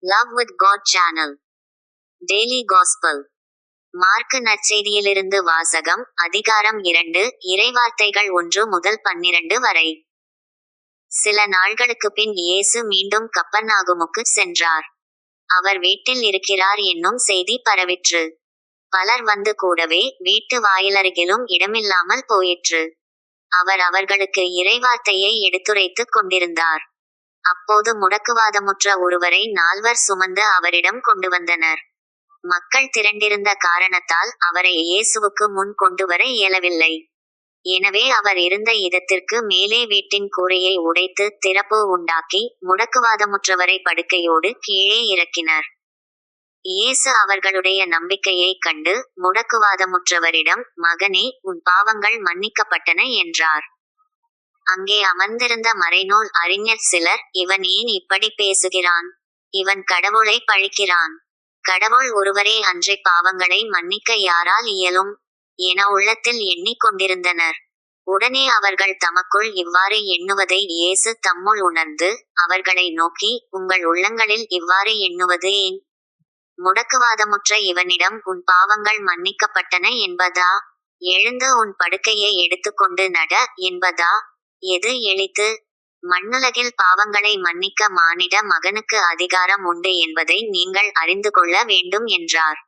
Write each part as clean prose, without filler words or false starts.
Love with God channel daily gospel. Mark நற்செய்தியிலிருந்து வாசகம். அதிகாரம் 2, இறைவார்த்தைகள் 1 முதல் 12 வரை. சில நாள்களுக்குப் பின் இயேசு மீண்டும் கப்பர்நாகுமுக்கு சென்றார். அவர் வீட்டில் இருக்கிறார் என்னும் செய்தி பரவிற்று. பலர் வந்து கூடவே வீட்டு வாயிலருகிலும் இடமில்லாமல் போயிற்று. அவர் அவர்களுக்கு இறைவார்த்தையை எடுத்துரைத்துக் கொண்டிருந்தார். அப்போது முடக்குவாதமுற்ற ஒருவரை 4 சுமந்து அவரிடம் கொண்டு வந்தனர். மக்கள் திரண்டிருந்த காரணத்தால் அவரை இயேசுவுக்கு முன் கொண்டுவர இயலவில்லை. எனவே அவர் இருந்த இடத்திற்கு மேலே வீட்டின் கூரையை உடைத்து திறப்பு உண்டாக்கி முடக்குவாதமுற்றவரை படுக்கையோடு கீழே இறக்கினர். இயேசு அவர்களுடைய நம்பிக்கையைக் கண்டு முடக்குவாதமுற்றவரிடம், மகனே, உன் பாவங்கள் மன்னிக்கப்பட்டன என்றார். அங்கே அமர்ந்திருந்த மறைநூல் அறிஞர் சிலர், இவன் ஏன் இப்படி பேசுகிறான்? இவன் கடவுளை பழிக்கிறான். கடவுள் ஒருவரே அன்றே பாவங்களை மன்னிக்க யாரால் இயலும் என உள்ளத்தில் எண்ணிக் கொண்டிருந்தனர். உடனே அவர்கள் தமக்குள் இவ்வாறு எண்ணுவதை இயேசு தம்முள் உணர்ந்து அவர்களை நோக்கி, உங்கள் உள்ளங்களில் இவ்வாறு எண்ணுவது ஏன்? முடக்குவாதமுற்ற இவனிடம் உன் பாவங்கள் மன்னிக்கப்பட்டன என்பதா? எழுந்து உன் படுக்கையை எடுத்துக்கொண்டு நட என்பதா? எது எளிது? மண்ணுலகில் பாவங்களை மன்னிக்க மானிட மகனுக்கு அதிகாரம் உண்டு என்பதை நீங்கள் அறிந்து கொள்ள வேண்டும் என்றார்.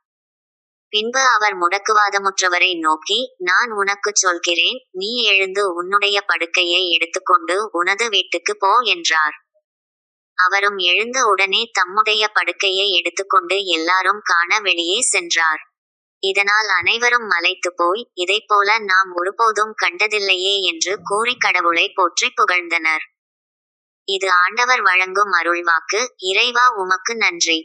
பின்பு அவர் முடக்குவாதமுற்றவரை நோக்கி, நான் உனக்குச் சொல்கிறேன், நீ எழுந்து உன்னுடைய படுக்கையை எடுத்துக்கொண்டு உனது வீட்டுக்கு போ என்றார். அவரும் எழுந்த உடனே தம்முடைய படுக்கையை எடுத்துக்கொண்டு எல்லாரும் காண வெளியே சென்றார். இதனால் அனைவரும் மலைத்து போய், இதைப்போல நாம் ஒருபோதும் கண்டதில்லையே என்று கூறி கடவுளை போற்றி புகழ்ந்தனர். இது ஆண்டவர் வழங்கும் அருள்வாக்கு. இறைவா, உமக்கு நன்றி.